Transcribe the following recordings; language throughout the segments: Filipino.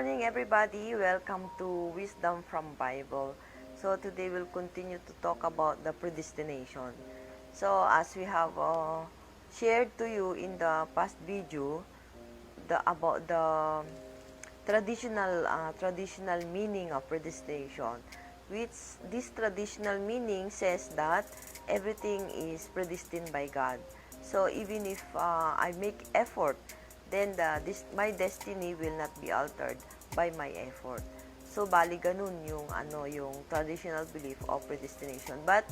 Morning everybody, welcome to Wisdom from Bible. So today we'll continue to talk about the predestination. So as we have shared to you in the past video about the traditional meaning of predestination, which this traditional meaning says that everything is predestined by God. So even if I make effort, then my destiny will not be altered by my effort. So bali ganun yung traditional belief of predestination. But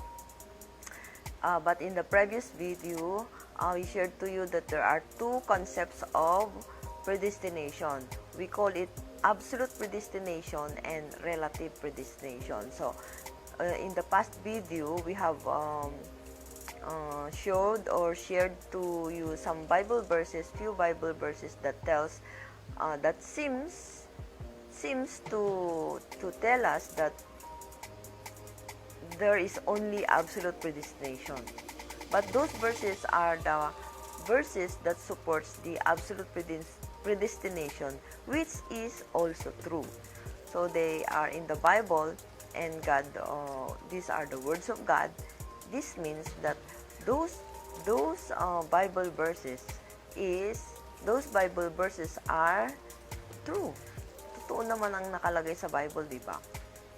in the previous video, we shared to you that there are two concepts of predestination. We call it absolute predestination and relative predestination. So in the past video, we have showed or shared to you some Bible verses, few Bible verses that tells that seems to tell us that there is only absolute predestination. But those verses are the verses that supports the absolute predestination, which is also true. So they are in the Bible, and God, these are the words of God. This means that those Bible verses are true. Totoo naman ang nakalagay sa Bible, di ba?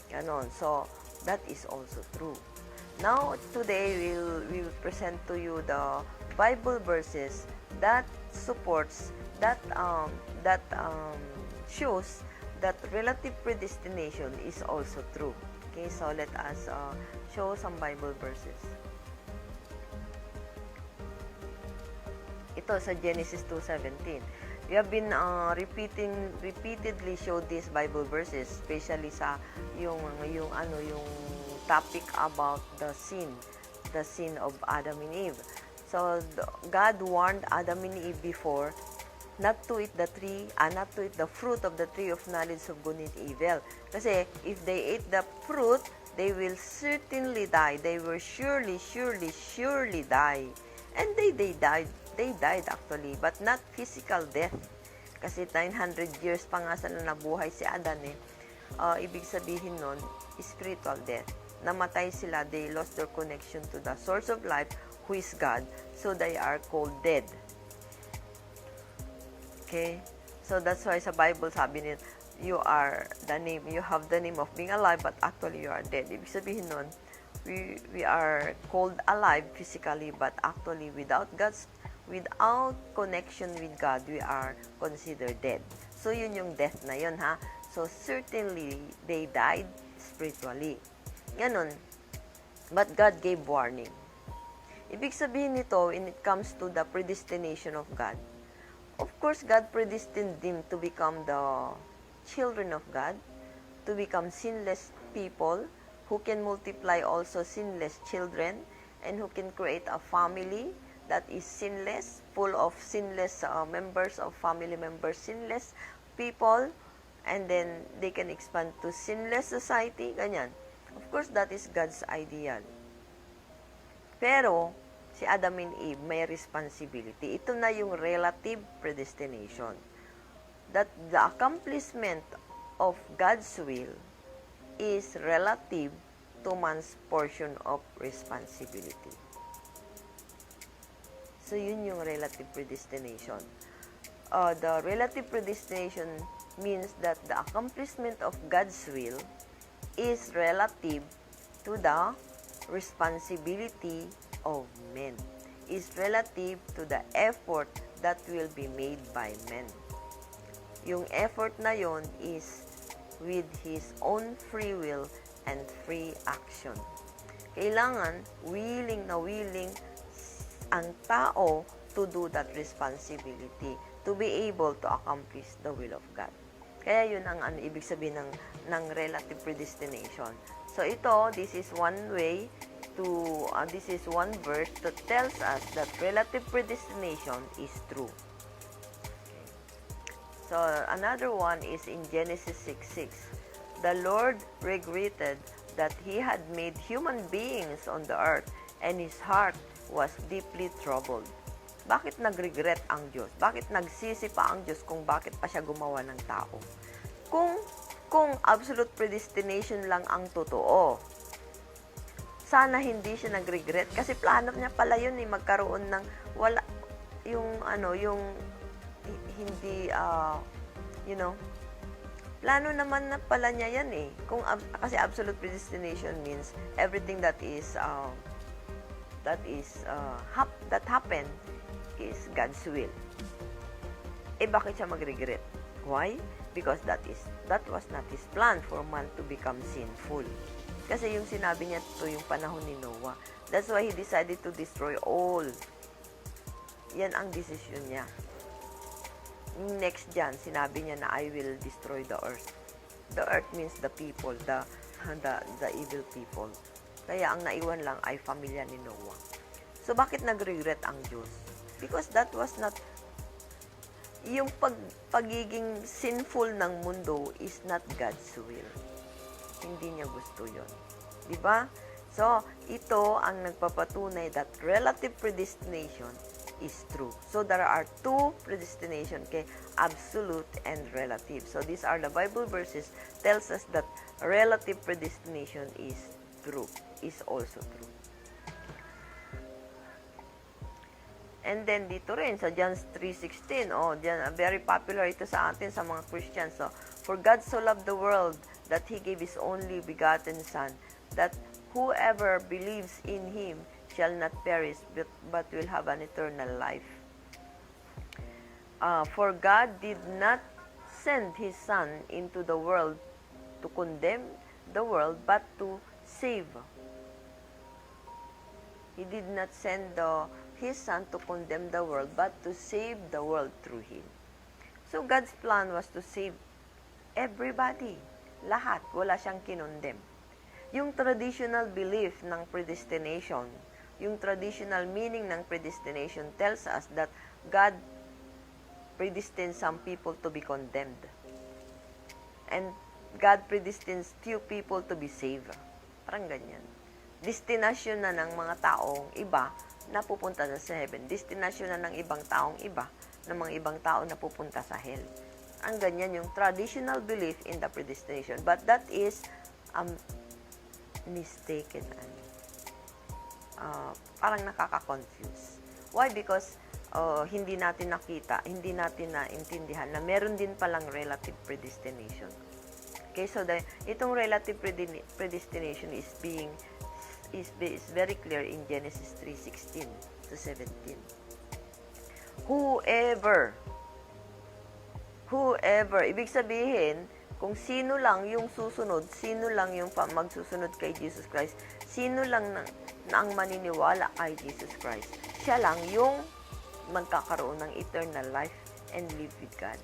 Ganon. So that is also true. Now today we'll present to you the Bible verses that supports that shows that relative predestination is also true. Okay, so let us show some Bible verses. Ito sa Genesis 2:17. We have been repeatedly showed these Bible verses, especially sa yung topic about the sin of Adam and Eve. So God warned Adam and Eve before not to eat the fruit of the tree of knowledge of good and evil. Kasi if they ate the fruit, they will certainly die. They will surely die. And they died. They died actually, but not physical death. Kasi 900 years pa nga sila nabuhay si Adan eh. Ibig sabihin nun, spiritual death. Namatay sila, they lost their connection to the source of life, who is God. So they are called dead. Okay? So that's why sa Bible sabi nila, you have the name of being alive, but actually you are dead. Ibig sabihin nun, we are called alive physically, but actually without connection with God, we are considered dead. So yun yung death na yun, ha? So certainly they died spiritually. Ganon. But God gave warning. Ibig sabihin nito, when it comes to the predestination of God, of course, God predestined them to become the children of God, to become sinless people who can multiply also sinless children, and who can create a family that is sinless, full of sinless family members, sinless people, and then they can expand to sinless society, ganyan. Of course, that is God's ideal. Pero, si Adam and Eve may responsibility. Ito na yung relative predestination. That the accomplishment of God's will is relative to man's portion of responsibility. So, yun yung relative predestination. The relative predestination means that the accomplishment of God's will is relative to the responsibility of men, is relative to the effort that will be made by men. Yung effort na yon is with his own free will and free action. Kailangan willing ang tao to do that responsibility, to be able to accomplish the will of God. Kaya yun ang ibig sabihin ng relative predestination. So this is one way this is one verse that tells us that relative predestination is true. So another one is in Genesis 6:6. The Lord regretted that he had made human beings on the earth, and his heart was deeply troubled. Bakit nag-regret ang Diyos? Bakit nagsisi pa ang Diyos kung bakit pa siya gumawa ng tao? Kung absolute predestination lang ang totoo, sana hindi siya nag-regret kasi plano niya pala yun magkaroon ng wala yung hindi plano naman na pala niya yan kung kasi absolute predestination means everything that happened is God's will. Bakit siya mag-regret? Why? Because that was not his plan for man to become sinful. Kasi yung sinabi niya ito yung panahon ni Noah. That's why he decided to destroy all. Yan ang decision niya. Next dyan, sinabi niya na I will destroy the earth. The earth means the people, the evil people. Kaya ang naiwan lang ay pamilya ni Noah. So bakit nag-regret ang Diyos? Because that was not yung pagiging sinful ng mundo is not God's will. Hindi niya gusto yon, di ba? So, ito ang nagpapatunay that relative predestination is true. So, there are two predestination, absolute and relative. So, these are the Bible verses tells us that relative predestination is true, is also true. And then dito rin sa John 3:16, very popular ito sa atin sa mga Christians. So, for God so loved the world that He gave His only begotten Son, that whoever believes in Him shall not perish, but will have an eternal life. For God did not send His Son into the world to condemn the world, but to save. He did not send His Son to condemn the world, but to save the world through Him. So, God's plan was to save everybody. Lahat. Wala siyang kinondem. Yung traditional belief ng predestination, yung traditional meaning ng predestination tells us that God predestines some people to be condemned. And God predestines few people to be saved. Parang ganyan. Destination na ng mga taong iba na pupunta na sa heaven. Destination na ng ibang taong iba, ng mga ibang tao na pupunta sa hell. Ang ganyan yung traditional belief in the predestination. But that is mistaken. Parang nakaka-confuse. Why? Because hindi natin nakita, hindi natin naintindihan na meron din palang relative predestination. Okay, so itong relative predestination is very clear in Genesis 3:16 to 17. Whoever, ibig sabihin, kung sino lang yung susunod, sino lang yung magsusunod kay Jesus Christ, sino lang na ang maniniwala kay Jesus Christ, siya lang yung magkakaroon ng eternal life and live with God.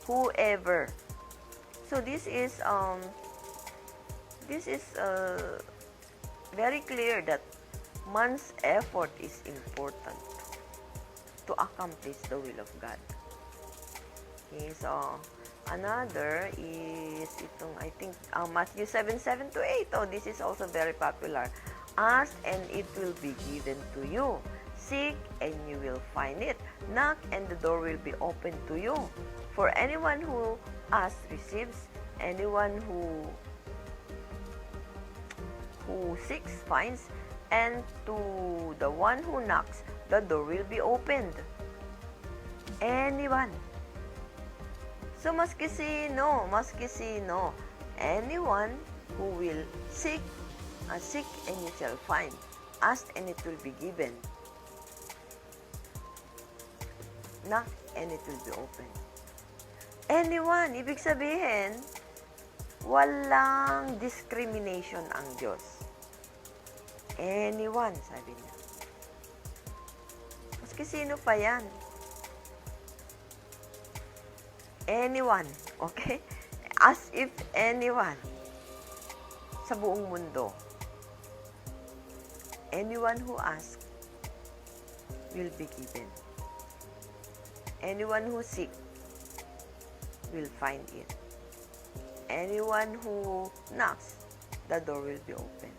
Whoever. So this is very clear that man's effort is important to accomplish the will of God. Okay, so another is itong, I think, Matthew 7:7-8. This is also very popular. Ask and it will be given to you. Seek and you will find it. Knock and the door will be opened to you. For anyone who asks receives, anyone who seeks finds, and to the one who knocks, the door will be opened. Anyone. So, maski sino, anyone who will seek and you shall find. Ask and it will be given. Knock and it will be opened. Anyone, ibig sabihin, walang discrimination ang Diyos. Anyone, sabi niya. Maski sino pa yan. Anyone, okay? As if anyone sa buong mundo. Anyone who asks will be given. Anyone who seeks will find it. Anyone who knocks, the door will be open.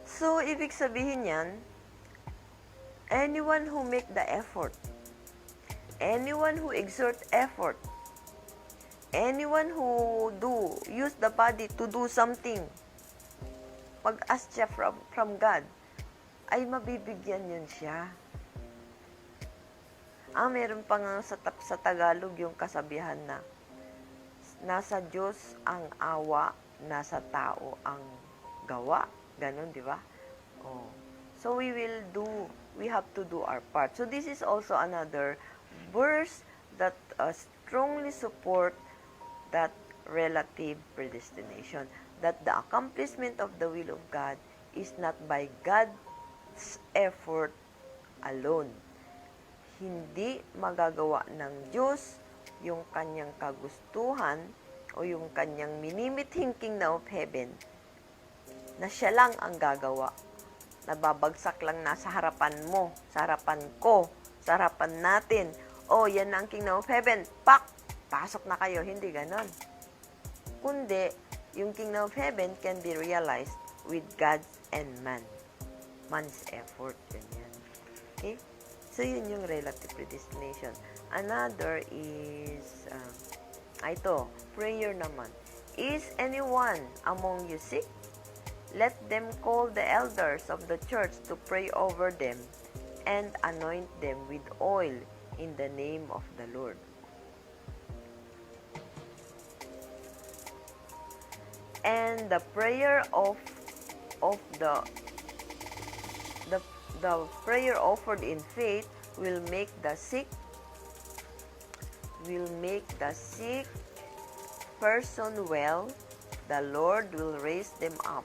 So, ibig sabihin yan, anyone who make the effort, anyone who exert effort, anyone who use the body to do something, pag-ask siya from God, ay mabibigyan yun siya. Meron pa nga sa Tagalog yung kasabihan na, nasa Diyos ang awa, nasa tao ang gawa. Ganon, di ba? Oh. So we have to do our part. So this is also another verse that strongly support that relative predestination. That the accomplishment of the will of God is not by God's effort alone. Hindi magagawa ng Diyos yung kanyang kagustuhan o yung kanyang minimithing kingdom of heaven na siya lang ang gagawa. Nababagsak lang na sa harapan mo, sa harapan ko, sa harapan natin. Oh, yan na ang kingdom of heaven. Pak! Pasok na kayo. Hindi ganon. Kundi, yung kingdom of heaven can be realized with God and man. Man's effort. Ganyan. Okay? So, yun yung relative predestination. Another is, ito, prayer naman. Is anyone among you sick? Let them call the elders of the church to pray over them and anoint them with oil in the name of the Lord. And the prayer of the prayer offered in faith will make the sick person well. The Lord will raise them up.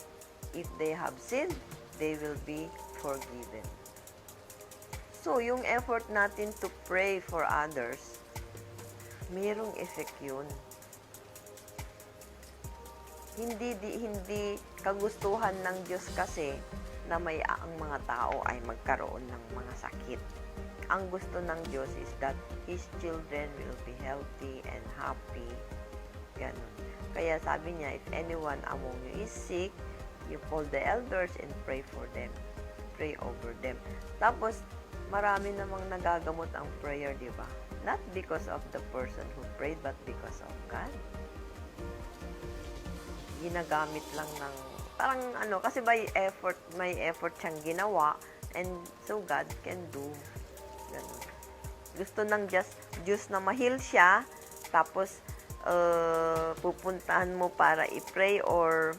If they have sinned, they will be forgiven. So, yung effort natin to pray for others, mayroong effect yun. Hindi kagustuhan ng Diyos kasi na ang mga tao ay magkaroon ng mga sakit. Ang gusto ng Diyos is that His children will be healthy and happy. Ganun. Kaya sabi niya, if anyone among you is sick, you call the elders and pray for them. Pray over them. Tapos, marami namang nagagamot ang prayer, di ba? Not because of the person who prayed, but because of God. Ginagamit lang ng, parang kasi may effort siyang ginawa, and so God can do. Ganun. Gusto ng Diyos na ma-heal siya, tapos, pupuntahan mo para i-pray or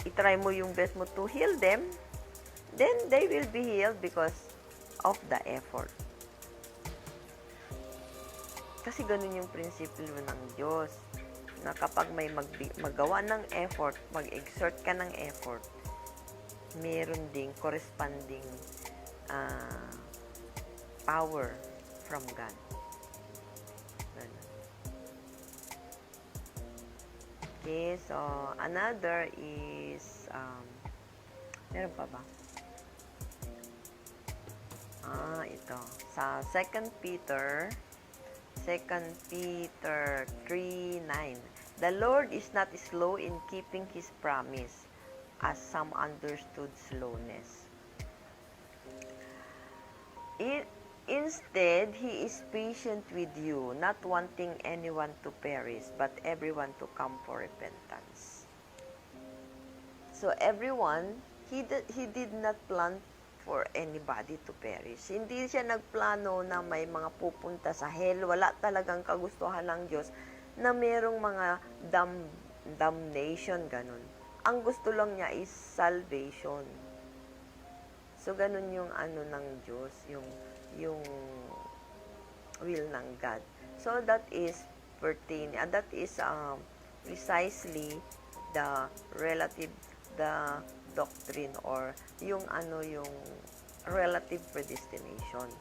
i-try mo yung best mo to heal them, then they will be healed because of the effort. Kasi ganun yung prinsipyo ng Diyos, na kapag may magawa ng effort, mag-exert ka ng effort, meron ding corresponding power from God. Ganun. Okay, so another is, meron pa ba? Ito. Sa 2 Peter 3:9. The Lord is not slow in keeping His promise, as some understood slowness. Instead, He is patient with you, not wanting anyone to perish, but everyone to come for repentance. So, everyone, He did not plan for anybody to perish. Hindi siya nagplano na may mga pupunta sa hell. Wala talagang kagustuhan ng Diyos na merong mga damnation, ganun. Ang gusto lang niya is salvation. So, ganun yung ng Diyos, yung will ng God. So, that is precisely the doctrine or yung relative predestination.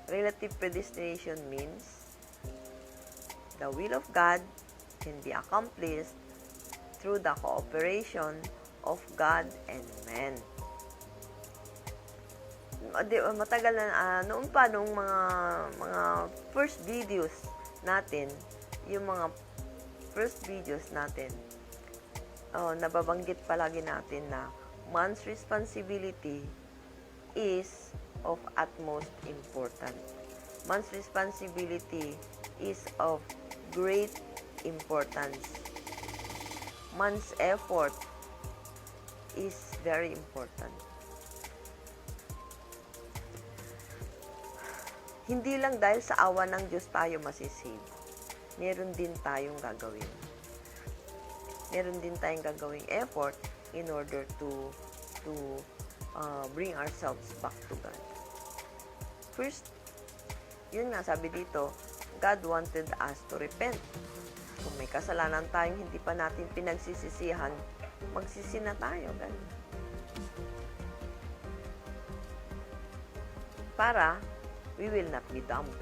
Relative predestination means the will of God can be accomplished through the cooperation of God and man. Matagal na, noon pa, nung mga first videos natin, yung mga first videos natin, nababanggit palagi natin na man's responsibility is of utmost importance. Man's responsibility is of great importance. Man's effort is very important. Hindi lang dahil sa awa ng Diyos tayo masisave. Meron din tayong gagawin. Meron din tayong gagawing effort in order to bring ourselves back to God. First, yun nga sabi dito, God wanted us to repent. Kung may kasalanan tayong hindi pa natin pinagsisisihan, magsisi na tayo. Ganun. Para we will not be damned.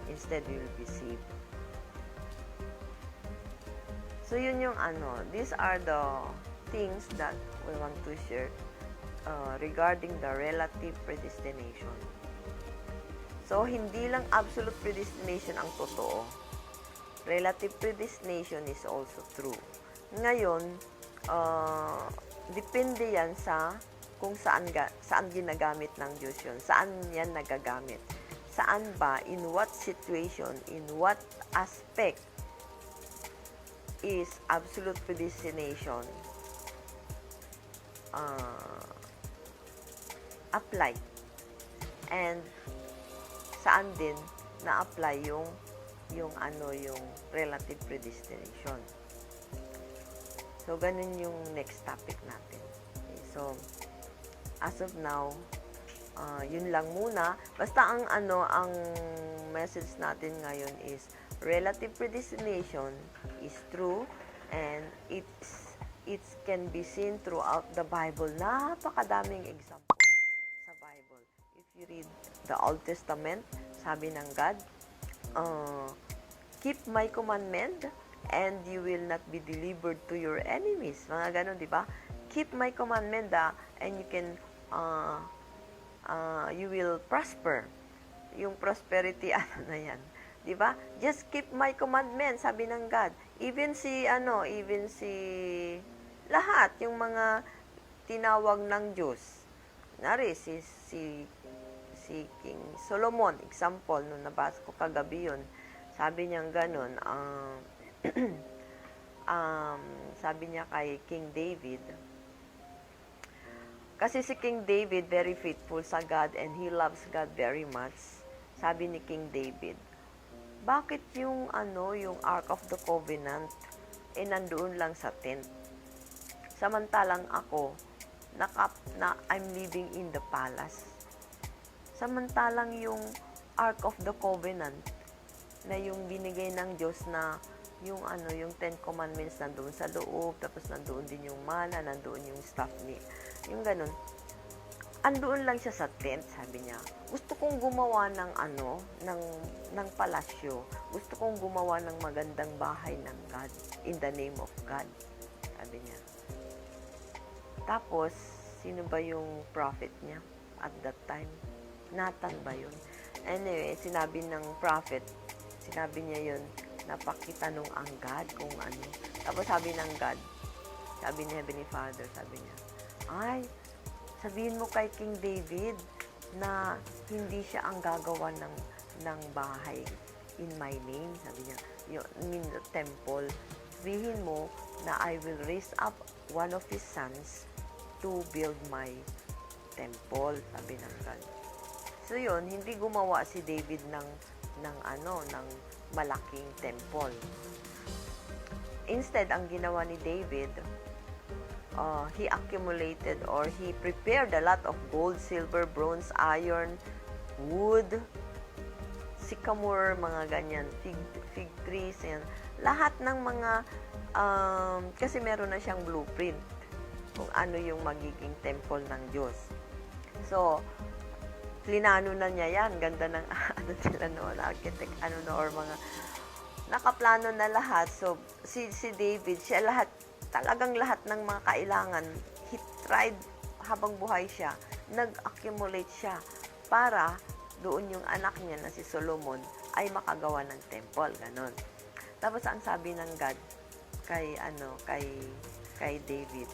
Instead, we will be saved. So, yun yung these are the things that we want to share regarding the relative predestination. So, hindi lang absolute predestination ang totoo. Relative predestination is also true. Ngayon, depende yan sa kung saan ginagamit ng Diyos yun. Saan yan nagagamit. Saan ba, in what situation, in what aspect is absolute predestination apply. And saan din na-apply yung relative predestination. So, ganun yung next topic natin. Okay, so, as of now, yun lang muna. Basta ang message natin ngayon is relative predestination is true and it can be seen throughout the Bible. Napakadaming examples sa Bible. If you read the Old Testament, sabi ng God, keep my commandment and you will not be delivered to your enemies. Mga ganon, di ba? Keep my commandment and you can you will prosper. Yung prosperity, na yan. Di ba? Just keep my commandment, sabi ng God. Even si lahat, yung mga tinawag ng Diyos. Nari, si King Solomon, example, nung nabasa ko kagabi yun, sabi niya ganun, sabi niya kay King David, kasi si King David, very faithful sa God and he loves God very much. Sabi ni King David, bakit yung Ark of the Covenant nandoon lang sa tent? Samantalang ako, I'm living in the palace. Samantalang yung Ark of the Covenant na yung binigay ng Diyos na yung Ten Commandments nandoon sa loob, tapos nandoon din yung mana, nandoon yung stuff yung ganun. Andoon lang siya sa tent, sabi niya. Gusto kong gumawa ng ng palasyo. Gusto kong gumawa ng magandang bahay ng God in the name of God, sabi niya. Tapos, sino ba yung prophet niya at that time? Nathan ba yun? Anyway, sinabi ng prophet, sinabi niya yun, napakita nung ang God kung ano. Tapos sabi ng God, sabi ni Heavenly Father, sabi niya, ay, sabihin mo kay King David na hindi siya ang gagawa ng bahay in my name, sabi niya, the temple. Sabihin mo na I will raise up one of his sons to build my temple, sabi ng God. So yun, hindi gumawa si David ng malaking temple. Instead, ang ginawa ni David, he accumulated or he prepared a lot of gold, silver, bronze, iron, wood, sycamore, mga ganyan, fig trees, yan. Lahat ng mga, kasi meron na siyang blueprint kung ano yung magiging temple ng Diyos. So, plinano na niya yan. Ganda ng, architect, or mga, nakaplano na lahat. So, si David, siya talagang lahat ng mga kailangan, he tried habang buhay siya, nag-accumulate siya para doon yung anak niya na si Solomon ay makagawa ng temple, ganon. Tapos ang sabi ng God kay David,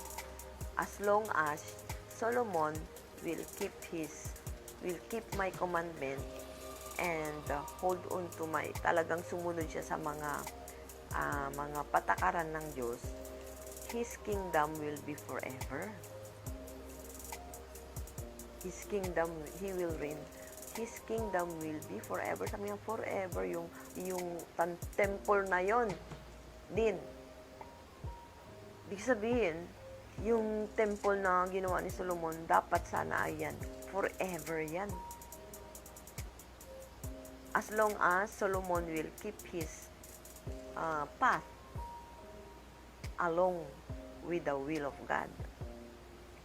as long as Solomon will keep my commandment and hold on to my, talagang sumunod siya sa mga patakaran ng Diyos, His kingdom will be forever. His kingdom, He will reign. His kingdom will be forever. Sabi niya, forever, yung temple na yon din. Ibig sabihin, yung temple na ginawa ni Solomon, dapat sana ay yan. Forever yan. As long as Solomon will keep his path along with the will of God.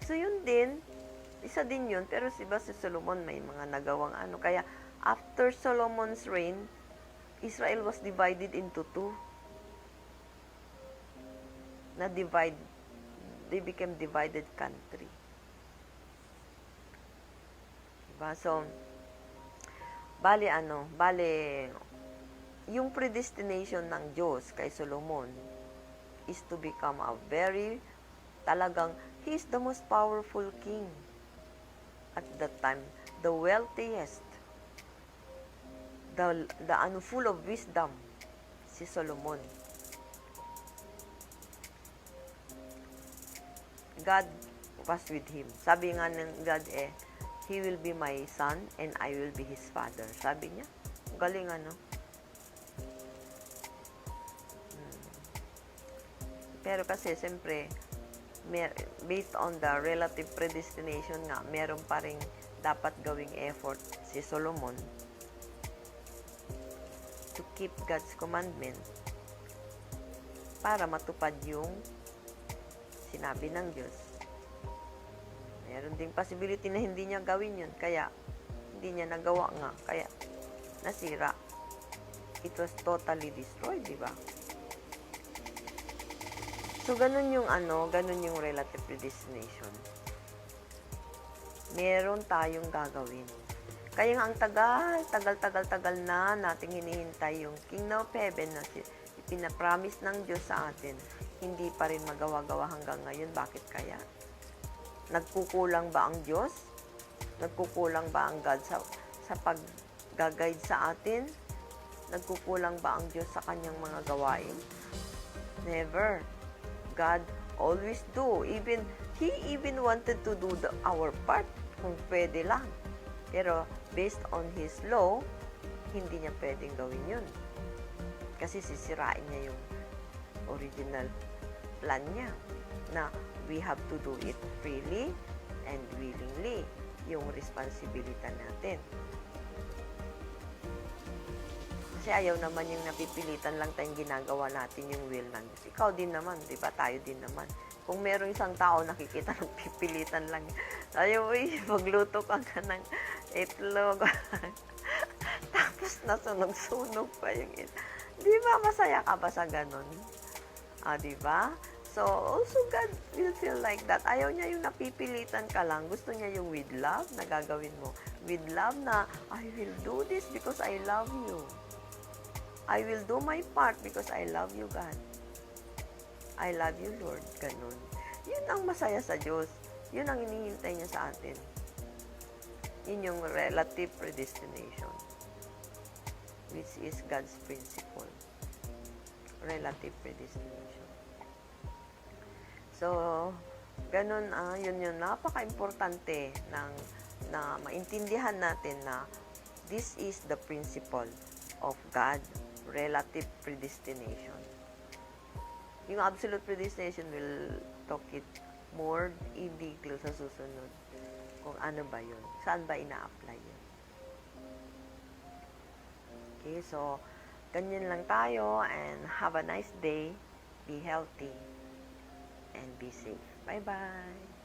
So yun din, isa din yun, pero si Solomon may mga nagawang ano. Kaya after Solomon's reign, Israel was divided into two. They became divided country. Diba? So, bale, yung predestination ng Diyos kay Solomon is to become talagang, he is the most powerful king at that time, the wealthiest, full of wisdom, si Solomon. God was with him. Sabi nga ng God He will be my son and I will be his father. Sabi niya. Galing ano. Pero kasi, siyempre, based on the relative predestination nga, meron pa rin dapat gawing effort si Solomon to keep God's commandment para matupad yung sinabi ng Diyos. Meron ding possibility na hindi niya gawin yun, kaya hindi niya nagawa nga, kaya nasira. It was totally destroyed, di ba? So, ganun yung relative predestination. Meron tayong gagawin. Kaya nga ang tagal na nating hinihintay yung Kingdom of Heaven na pinapromise ng Diyos sa atin, hindi pa rin magawa-gawa hanggang ngayon. Bakit kaya? Nagkukulang ba ang Diyos? Nagkukulang ba ang God sa pag-guide sa atin? Nagkukulang ba ang Diyos sa kanyang mga gawain? Never. God always do. He even wanted to do our part kung pwede lang. Pero based on His law, hindi niya pwedeng gawin yun. Kasi sisirain niya yung original plan niya na we have to do it freely and willingly, yung responsibility natin. Kasi ayaw naman yung napipilitan lang tayong ginagawa natin yung will ng Diyos. Ikaw din naman, di ba? Tayo din naman. Kung meron isang tao nakikita ng pipilitan lang, ayaw, magluto ka ng itlog. Tapos nasunog-sunog pa yung itlog. Di ba? Masaya ka ba sa ganun? Di ba? So, also God will feel like that. Ayaw niya yung napipilitan ka lang. Gusto niya yung with love na gagawin mo. With love na, I will do this because I love you. I will do my part because I love you, God. I love you, Lord. Ganun. Yun ang masaya sa Diyos. Yun ang hinihintay niya sa atin. Yun yung relative predestination, which is God's principle. Relative predestination. So, ganun, yun yung napaka-importante na maintindihan natin na this is the principle of God, relative predestination. Yung absolute predestination will talk it more in detail sa susunod kung ano ba yun, saan ba ina-apply yun. Okay, so ganyan lang tayo and have a nice day, be healthy and be safe. Bye-bye!